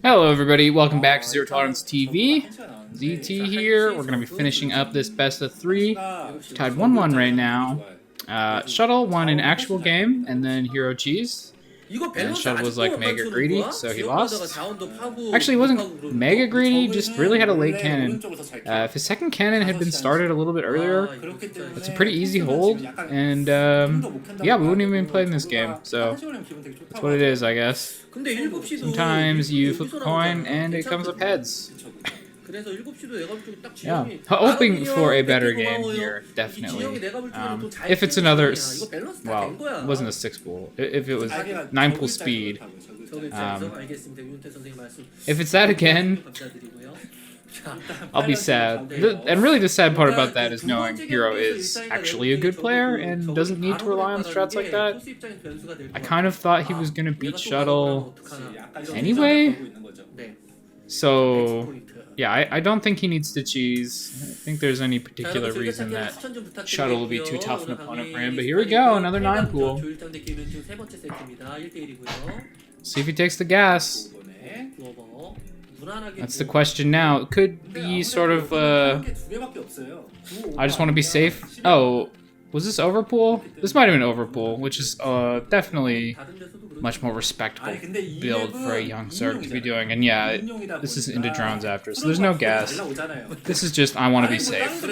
Hello everybody, welcome back to Zero Tolerance TV. ZT here. We're going to be finishing up this best of 3. Tied 1-1 right now. Shuttle won an actual game, and then HerO cheese. And Shuttle was like mega greedy, so he lost. Actually, he wasn't mega greedy, just really had a late cannon. If his second cannon had been started a little bit earlier, it's a pretty easy hold. And yeah, we wouldn't even be playing this game, so that's what it is, I guess. Sometimes you flip a coin and it comes up heads. Yeah, hoping for a better game here, definitely. If it's another, well, it wasn't a 6-pool. If it was 9-pool speed, if it's that again, I'll be sad. And really the sad part about that is knowing HerO is actually a good player and doesn't need to rely on strats like that. I kind of thought he was going to beat Shuttle anyway. So, yeah, I don't think he needs to cheese. I don't think there's any particular reason that Shuttle will be too tough an opponent for him. But here we go, another 9-pool. See if he takes the gas. That's the question now. It could be sort of, I just want to be safe. Oh, was this overpool? This might have been overpool, which is definitely much more respectable build for a young Zerg to be doing. And yeah, this is into drones after, so there's no gas. This is just, I want to be safe.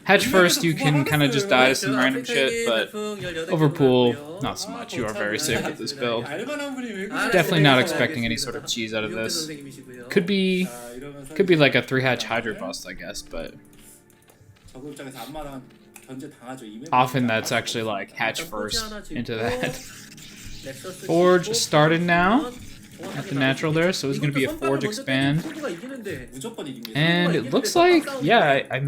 Hatch first, you can kind of just die to some random shit, but overpool, not so much. You are very safe with this build. Definitely not expecting any sort of cheese out of this. Could be like a 3-hatch Hydra bust, I guess, but often that's actually like hatch first into that. Forge started now at the natural there, so it's going to be a Forge expand. And it looks like, yeah, I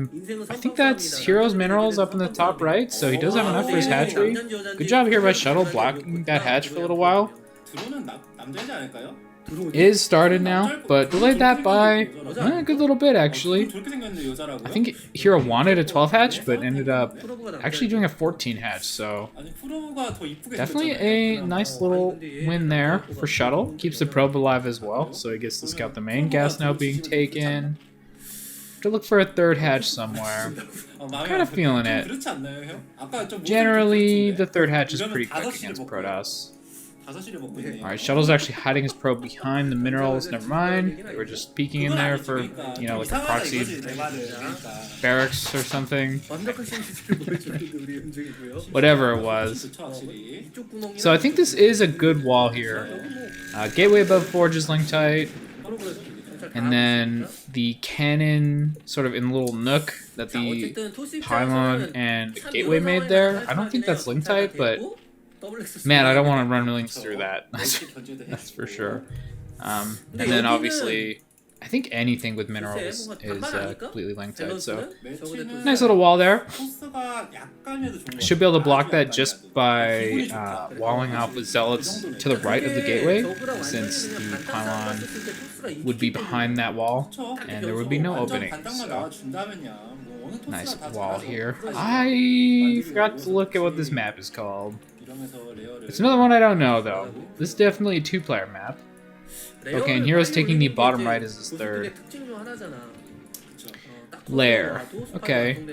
think that's HerO's minerals up in the top right, so he does have enough for his hatchery. Good job here by Shuttle blocking that hatch for a little while. Is started now, but delayed that by a good little bit, actually. I think HerO wanted a 12-hatch, but ended up actually doing a 14-hatch, so definitely a nice little win there for Shuttle. Keeps the probe alive as well, so he gets to scout the main. Gas now being taken. To look for a 3rd hatch somewhere. Kind of feeling it. Generally, the 3rd hatch is pretty quick against Protoss. Alright, Shuttle's actually hiding his probe behind the minerals. Never mind. They were just peeking in there for, you know, like a proxy barracks or something. Whatever it was. So I think this is a good wall here. Gateway above Forge is link tight. And then the cannon sort of in a little nook that the pylon and the gateway made there. I don't think that's link tight, but man, I don't want to run millions through that. That's for sure. And then obviously, I think anything with minerals is completely linked tight. So nice little wall there. Should be able to block that just by walling off with zealots to the right of the gateway, since the pylon would be behind that wall, and there would be no opening. So nice wall here. I forgot to look at what this map is called. It's another one I don't know, though. This is definitely a 2-player map. Okay, and HerO's taking the bottom right as his 3rd. Lair. Okay.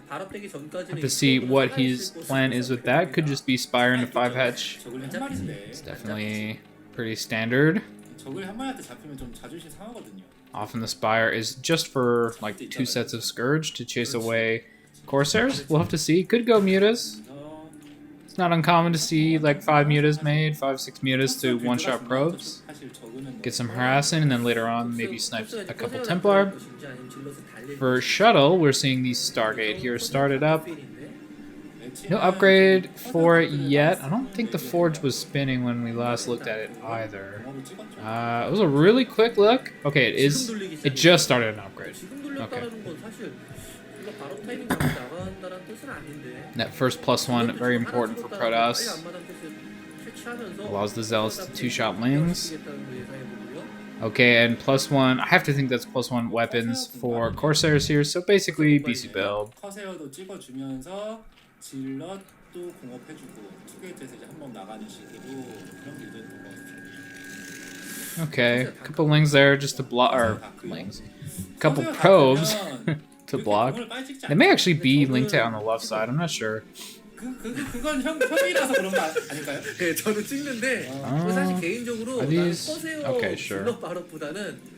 Have to see what his plan is with that. Could just be Spire into 5-hatch. It's definitely pretty standard. Often the Spire is just for like 2 sets of Scourge to chase away Corsairs. We'll have to see. Could go mutas. It's not uncommon to see like 5 mutas made, 5-6 mutas to 1-shot probes. Get some harassing, and then later on maybe snipe a couple Templar. For Shuttle, we're seeing the Stargate here started up. No upgrade for it yet. I don't think the Forge was spinning when we last looked at it either. It was a really quick look. Okay, it is. It just started an upgrade. Okay. That first +1, very important for Protoss. Allows the Zealots to 2-shot wings. Okay, and +1, I have to think that's +1 weapons for Corsairs here, so basically BC build. Okay, a couple lings there just to block, or lings, a couple probes to block. They may actually be linked out on the left side. I'm not sure. 그건 형이라서 그런 거 아닐까요? 네, 저는 찍는데 사실 개인적으로 Are these? Okay, sure.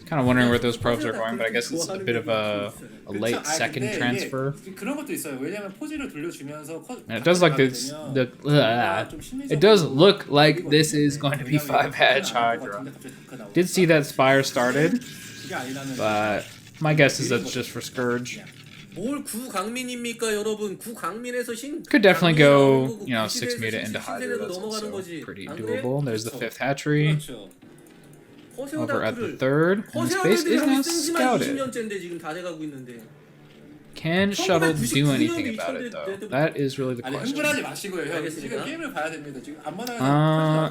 Kind of wondering where those probes are going, but I guess it's a bit of a late second transfer. 그런 것도 있어요. 왜냐면 포지를 돌려주면서 And it does like this. It does look like this is going to be 5-hatch Hydra. Did see that Spire started, but my guess is that's just for Scourge. Could definitely go, 6 meta into Hydra. That's also pretty doable. There's the 5th hatchery. Over at the 3rd. And this base is now scouted. Can Shuttle do anything about it, though? That is really the question.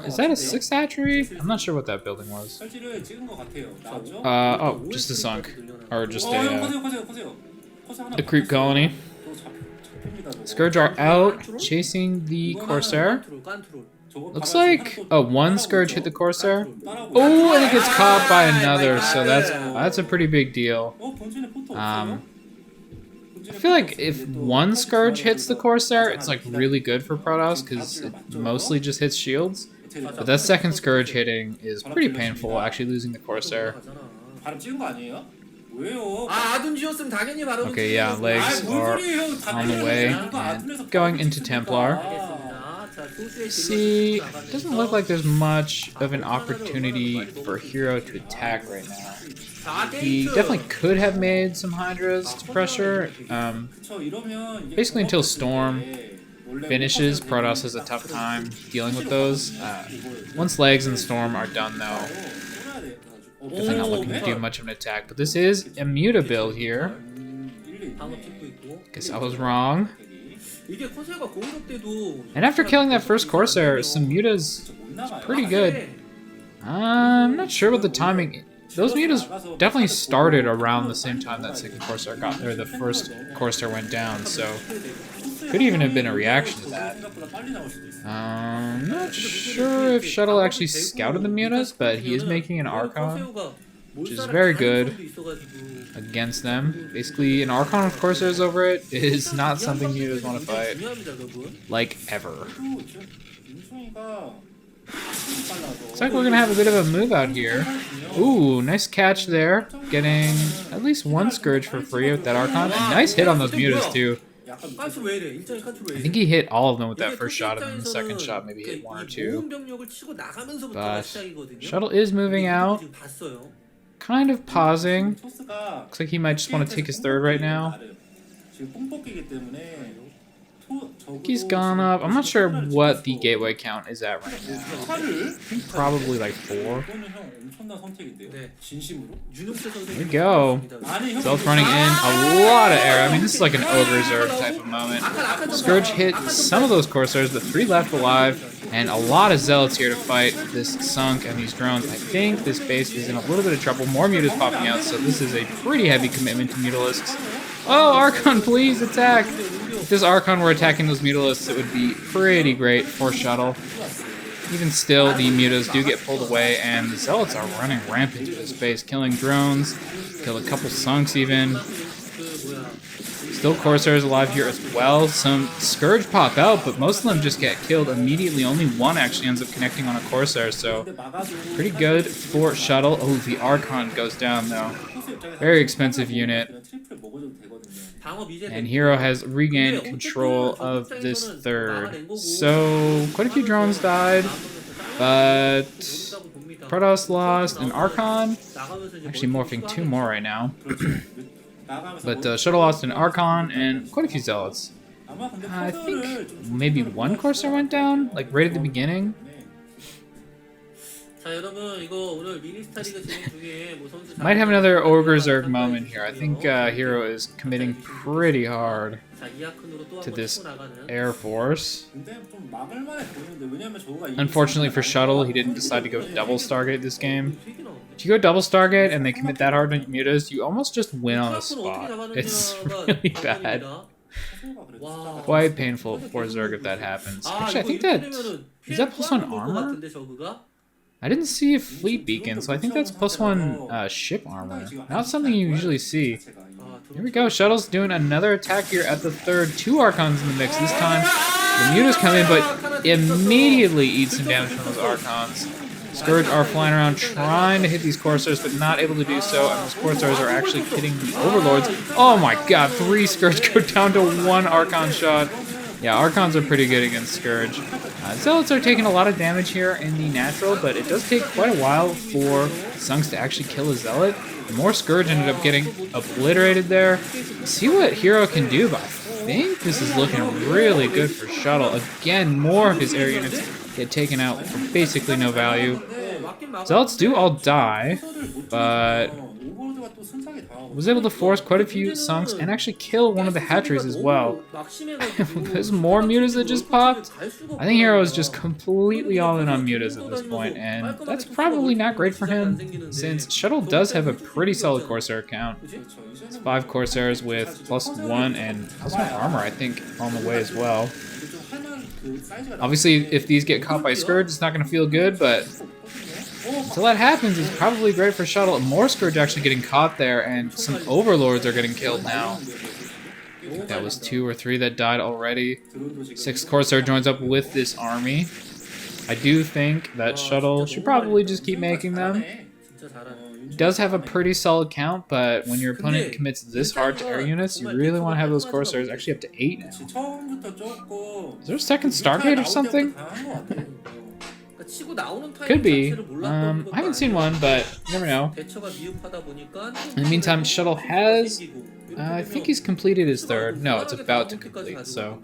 Is that a 6th hatchery? I'm not sure what that building was. Oh, just a sunk. Or just a creep colony. Scourge are out, chasing the Corsair. Looks like one Scourge hit the Corsair. Oh, and it gets caught by another, so that's a pretty big deal. I feel like if one Scourge hits the Corsair, it's like really good for Protoss because it mostly just hits shields. But that second Scourge hitting is pretty painful, actually losing the Corsair. Okay, yeah, legs are on the way and going into Templar. See, doesn't look like there's much of an opportunity for HerO to attack right now. He definitely could have made some Hydras to pressure. Basically until Storm finishes, Protoss has a tough time dealing with those. Once Legs and Storm are done though, definitely not looking to do much of an attack. But this is a Muta build here. Guess I was wrong. And after killing that first Corsair, some Mutas is pretty good. I'm not sure what the timing. Those Mutas definitely started around the same time that second Corsair got there. The first Corsair went down, so could even have been a reaction to that. I'm not sure if Shuttle actually scouted the Mutas, but he is making an Archon, which is very good against them. Basically, an Archon with Corsairs over it is not something Mutas want to fight, like, ever. Looks like we're going to have a bit of a move out here. Ooh, nice catch there. Getting at least one Scourge for free with that Archon. And nice hit on those Mutas, too. I think he hit all of them with that first shot, and then the second shot maybe hit one or two. But Shuttle is moving out. Kind of pausing. Looks like he might just want to take his third right now. He's gone up. I'm not sure what the gateway count is at right now. I think probably like 4. There we go. Zealot's running in. A lot of air. I mean, this is like an Ogre Zerg type of moment. Scourge hit some of those Corsairs, but 3 left alive. And a lot of Zealots here to fight this Sunk and these drones. I think this base is in a little bit of trouble. More Mutas popping out, so this is a pretty heavy commitment to Mutalisks. Oh, Archon, please attack! If this Archon were attacking those Mutalisks, it would be pretty great for Shuttle. Even still, the Mutas do get pulled away, and the Zealots are running rampant to this base, killing drones, killed a couple Sunks even. Still Corsairs alive here as well. Some Scourge pop out, but most of them just get killed immediately. Only one actually ends up connecting on a Corsair, so pretty good for Shuttle. Oh, the Archon goes down though. Very expensive unit. And HerO has regained control of this third. So, quite a few drones died, but Protoss lost an Archon. Actually morphing 2 more right now. But Shuttle lost an Archon and quite a few Zealots. I think maybe 1 Corsair went down, like right at the beginning. Might have another Ogre Zerg moment here. I think HerO is committing pretty hard to this Air Force. Unfortunately for Shuttle, he didn't decide to go double Stargate this game. If you go double Stargate and they commit that hard on Mutas, you almost just win on the spot. It's really bad. Quite painful for Zerg if that happens. Actually, I think that... Is that +1 armor? I didn't see a fleet beacon, so I think that's +1 ship armor. Not something you usually see. Here we go, Shuttle's doing another attack here at the third. 2 Archons in the mix this time. The Muta's come in, but immediately eats some damage from those Archons. Scourge are flying around trying to hit these Corsairs, but not able to do so, and those Corsairs are actually hitting the Overlords. Oh my god, 3 Scourge go down to 1 Archon shot. Yeah, Archons are pretty good against Scourge. Zealots are taking a lot of damage here in the natural, but it does take quite a while for Sunks to actually kill a Zealot. The more Scourge ended up getting obliterated there. See what HerO can do, but I think this is looking really good for Shuttle. Again, more of his air units get taken out for basically no value. Zealots do all die, but was able to force quite a few Sunks and actually kill one of the hatcheries as well. There's more Mutas that just popped. I think HerO is just completely all in on Mutas at this point, and that's probably not great for him, since Shuttle does have a pretty solid Corsair count. It's 5 Corsairs with +1 and +1 armor, I think, on the way as well. Obviously, if these get caught by Scourge, it's not going to feel good, but until that happens, it's probably great for Shuttle. More Scourge actually getting caught there, and some Overlords are getting killed now. That was 2 or 3 that died already. 6 Corsair joins up with this army. I do think that Shuttle should probably just keep making them. He does have a pretty solid count, but when your opponent commits this hard to air units, you really want to have those Corsairs actually up to 8 now. Is there a second Stargate or something? Could be. I haven't seen one, but you never know. In the meantime, Shuttle has... I think he's completed his 3rd. No, it's about to complete, so...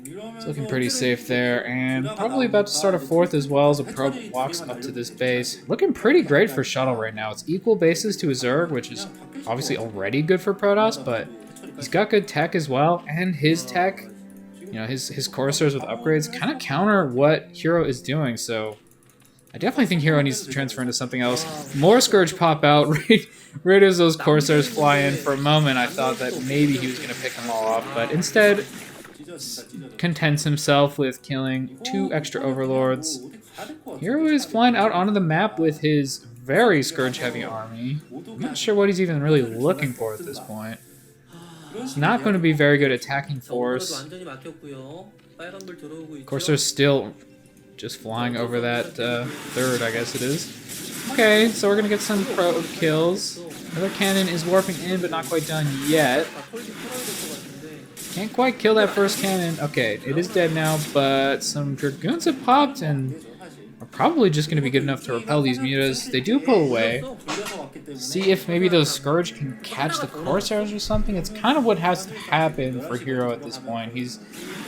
It's looking pretty safe there, and probably about to start a 4th as well as a probe walks up to this base. Looking pretty great for Shuttle right now. It's equal bases to a Zerg, which is obviously already good for Protoss, but he's got good tech as well, and his tech, you know, his Corsairs with upgrades kind of counter what HerO is doing, so I definitely think HerO needs to transfer into something else. More Scourge pop out right as those Corsairs fly in. For a moment, I thought that maybe he was going to pick them all off, but instead contents himself with killing 2 extra Overlords. HerO is flying out onto the map with his very Scourge-heavy army. I'm not sure what he's even really looking for at this point. It's not going to be very good attacking force. Corsair's still just flying over that 3rd, I guess it is. Okay, so we're going to get some probe kills. Another cannon is warping in, but not quite done yet. Can't quite kill that first cannon. Okay, it is dead now, but some Dragoons have popped and are probably just going to be good enough to repel these Mutas. They do pull away. See if maybe those Scourge can catch the Corsairs or something. It's kind of what has to happen for HerO at this point. He's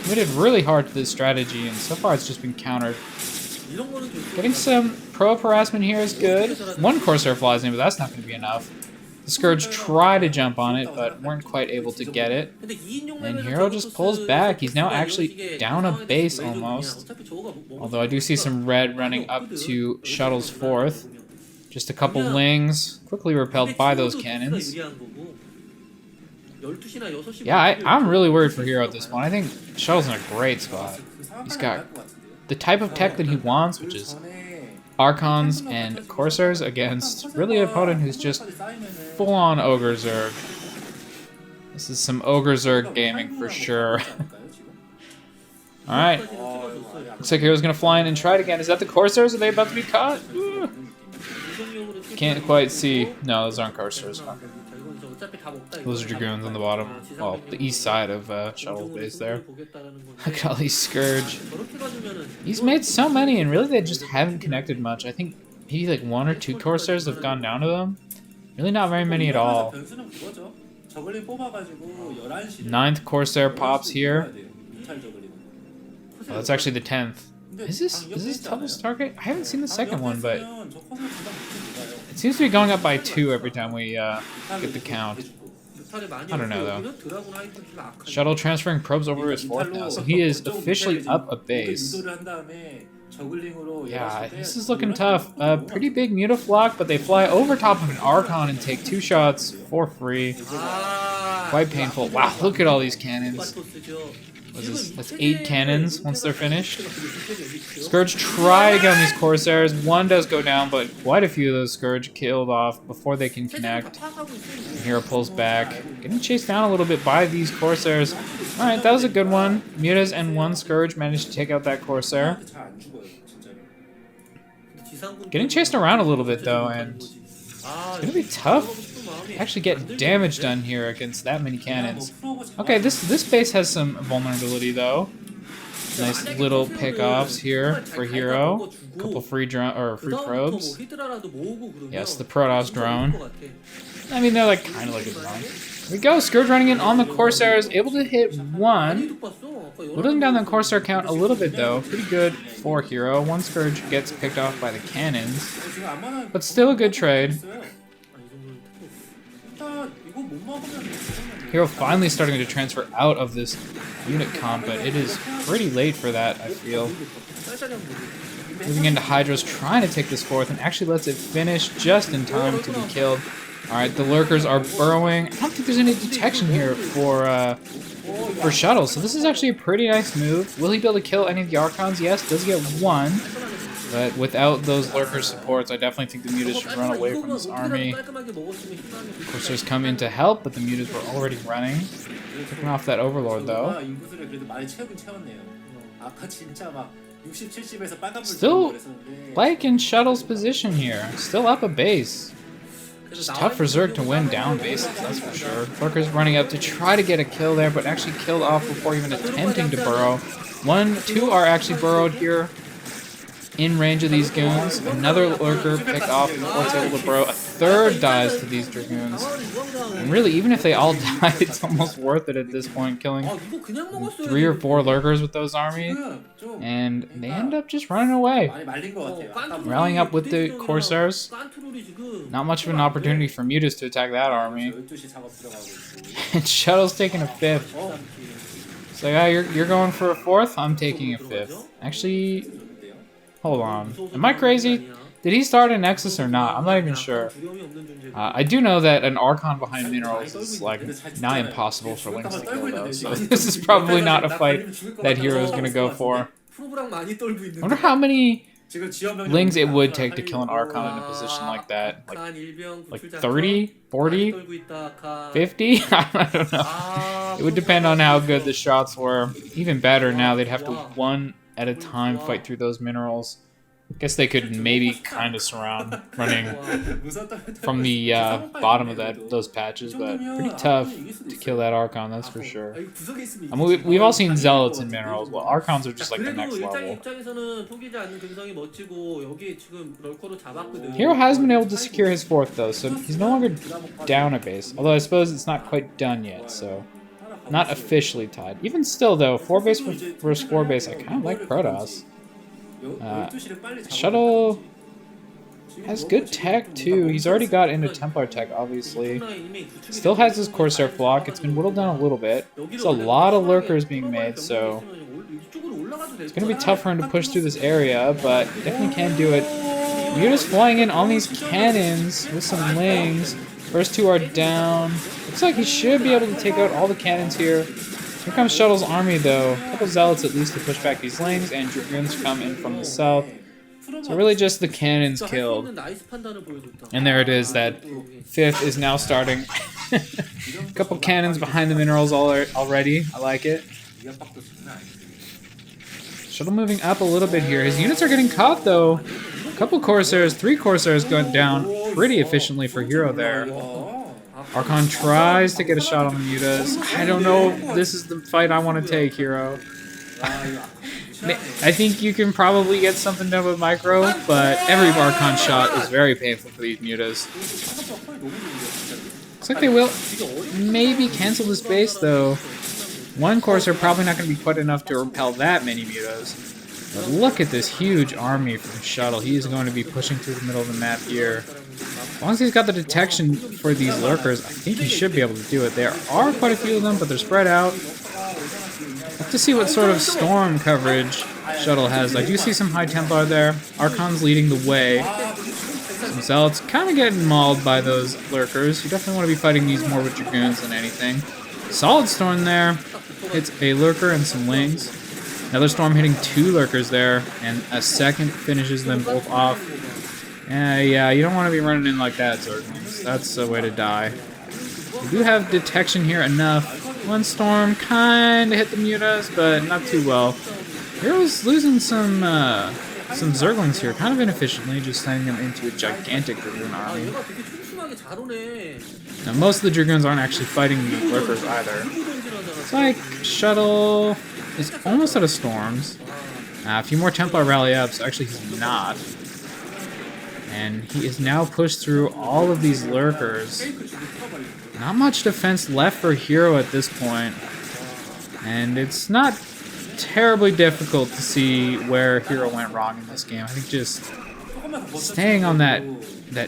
committed really hard to this strategy, and so far it's just been countered. Getting some probe harassment here is good. 1 Corsair flies in, but that's not going to be enough. The Scourge tried to jump on it, but weren't quite able to get it. And HerO just pulls back. He's now actually down a base almost. Although I do see some red running up to Shuttle's 4th. Just a couple wings, quickly repelled by those cannons. Yeah, I'm really worried for HerO at this point. I think Shuttle's in a great spot. He's got the type of tech that he wants, which is Archons and Corsairs against really an opponent who's just full-on Ogre Zerg. This is some Ogre Zerg gaming for sure. Alright. Looks like HerO's going to fly in and try it again. Is that the Corsairs? Are they about to be caught? Can't quite see. No, those aren't Corsairs. Those are Dragoons on the bottom. Well, the east side of Shuttle's base there. Look at all these Scourge. He's made so many, and really they just haven't connected much. I think maybe like 1 or 2 Corsairs have gone down to them. Really not very many at all. 9th Corsair pops here. Oh, that's actually the 10th. Is this double Stargate? I haven't seen the second one, but it seems to be going up by 2 every time we get the count. I don't know though. Shuttle transferring probes over his 4th now, so he is officially up a base. Yeah, this is looking tough. Pretty big Mutaflock, but they fly over top of an Archon and take 2 shots for free. Quite painful. Wow, look at all these cannons. What is this? That's 8 cannons once they're finished. Scourge try to get on these Corsairs. One does go down, but quite a few of those Scourge killed off before they can connect. And HerO pulls back. Getting chased down a little bit by these Corsairs. Alright, that was a good one. Mutas and 1 Scourge managed to take out that Corsair. Getting chased around a little bit though, and it's gonna be tough to actually get damage done here against that many cannons. Okay, this base has some vulnerability though. Nice little pickoffs here for HerO. Couple free probes. Yes, the Protoss drone. I mean, they're like kind of like a drone. Here we go, Scourge running in on the Corsairs, able to hit 1. Whittling down the Corsair count a little bit though. Pretty good for HerO. 1 Scourge gets picked off by the cannons. But still a good trade. HerO finally starting to transfer out of this unit comp, but it is pretty late for that, I feel. Moving into Hydras, trying to take this 4th, and actually lets it finish just in time to be killed. Alright, the Lurkers are burrowing. I don't think there's any detection here for Shuttle, so this is actually a pretty nice move. Will he be able to kill any of the Archons? Yes, does get 1. But without those Lurker supports, I definitely think the Mutas should run away from this army. Corsairs come in to help, but the Mutas were already running. Picking off that Overlord, though. Still liking Shuttle's position here. Still up a base. Just tough for Zerg to win down bases, that's for sure. Lurker's running up to try to get a kill there, but actually killed off before even attempting to burrow. 2 are actually burrowed here in range of these goons. Another Lurker picked off before it's able to burrow. A 3rd dies to these Dragoons. And really, even if they all die, it's almost worth it at this point, killing 3 or 4 Lurkers with those armies. And they end up just running away. Rallying up with the Corsairs. Not much of an opportunity for Mutas to attack that army. And Shuttle's taking a 5th. So yeah, you're going for a 4th? I'm taking a 5th. Actually, hold on. Am I crazy? Did he start a Nexus or not? I'm not even sure. I do know that an Archon behind minerals is like nigh impossible for Lynx to kill though, so this is probably not a fight that HerO is going to go for. I wonder how many Lings it would take to kill an Archon in a position like that. Like 30? 40? 50? I don't know. It would depend on how good the shots were. Even better now, they'd have to one at a time fight through those minerals. Guess they could maybe kind of surround running from the bottom of those patches, but pretty tough to kill that Archon, that's for sure. I mean, we've all seen Zealots in minerals. Well, Archons are just like the next level. HerO has been able to secure his 4th though, so he's no longer down a base. Although I suppose it's not quite done yet, so not officially tied. Even still though, 4 base versus 4 base, I kind of like Protoss. Shuttle has good tech too. He's already got into Templar tech, obviously. Still has his Corsair flock. It's been whittled down a little bit. There's a lot of lurkers being made, so it's going to be tough for him to push through this area, but definitely can do it. Muta's flying in on these cannons with some lings. First 2 are down. Looks like he should be able to take out all the cannons here. Here comes Shuttle's army, though. A couple Zealots at least to push back these lings, and Dragoons come in from the south. So really just the cannons killed. And there it is, that 5th is now starting. A couple cannons behind the minerals already. I like it. Shuttle moving up a little bit here. His units are getting caught, though. A couple Corsairs, 3 Corsairs going down pretty efficiently for HerO there. Archon tries to get a shot on the Mutas. I don't know if this is the fight I want to take, HerO. I think you can probably get something done with Micro, but every Archon shot is very painful for these Mutas. Looks like they will maybe cancel this base, though. 1 Corsair probably not going to be quite enough to repel that many Mutas. But look at this huge army from Shuttle. He is going to be pushing through the middle of the map here. As long as he's got the detection for these lurkers, I think he should be able to do it. There are quite a few of them, but they're spread out. Have to see what sort of storm coverage Shuttle has. I do see some High Templar there. Archon's leading the way. Some Zealots kind of getting mauled by those Lurkers. You definitely want to be fighting these more with Dragoons than anything. Solid Storm there. Hits a Lurker and some Wings. Another Storm hitting 2 Lurkers there, and a second finishes them both off. Yeah, you don't want to be running in like that, Zerglings. That's a way to die. We do have detection here enough. One Storm kind of hit the Mutas, but not too well. HerO's losing some Zerglings here, kind of inefficiently, just sending them into a gigantic Dragoon army. Now, most of the Dragoons aren't actually fighting the Lurkers either. It's like Shuttle is almost out of Storms. A few more Templar rally ups. Actually, he's not. And he is now pushed through all of these Lurkers. Not much defense left for HerO at this point. And it's not terribly difficult to see where HerO went wrong in this game. I think just staying on that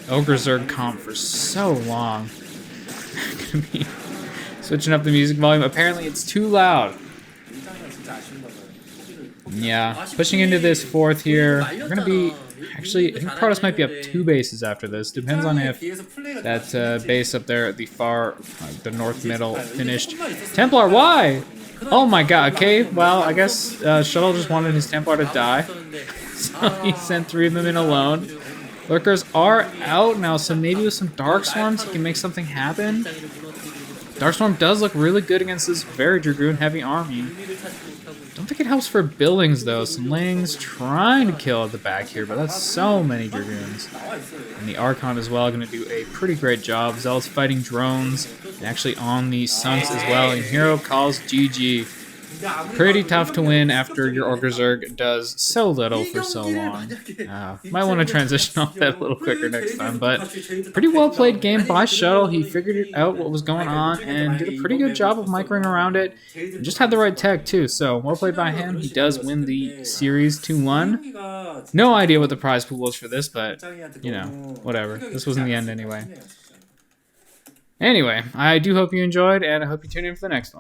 Ogre Zerg comp for so long. Gonna be switching up the music volume. Apparently it's too loud. Yeah, pushing into this 4th here. We're gonna be actually, I think Protoss might be up 2 bases after this. Depends on if that base up there at the far, the north middle finished. Templar, why? Oh my god, okay, well, I guess Shuttle just wanted his Templar to die. So he sent 3 of them in alone. Lurkers are out now, so maybe with some Dark Swarms he can make something happen. Darkstorm does look really good against this very Dragoon-heavy army. Don't think it helps for Billings, though. Some Lings trying to kill at the back here, but that's so many Dragoons. And the Archon as well, going to do a pretty great job. Zealot's fighting drones, and actually on the Sunks as well. And HerO calls GG. Pretty tough to win after your Ogre Zerg does so little for so long. Might want to transition off that a little quicker next time, but pretty well played game by Shuttle. He figured out what was going on and did a pretty good job of microing around it. And just had the right tech too, so well played by him. He does win the series 2-1. No idea what the prize pool was for this, but you know, whatever. This was in the end anyway. Anyway, I do hope you enjoyed, and I hope you tune in for the next one.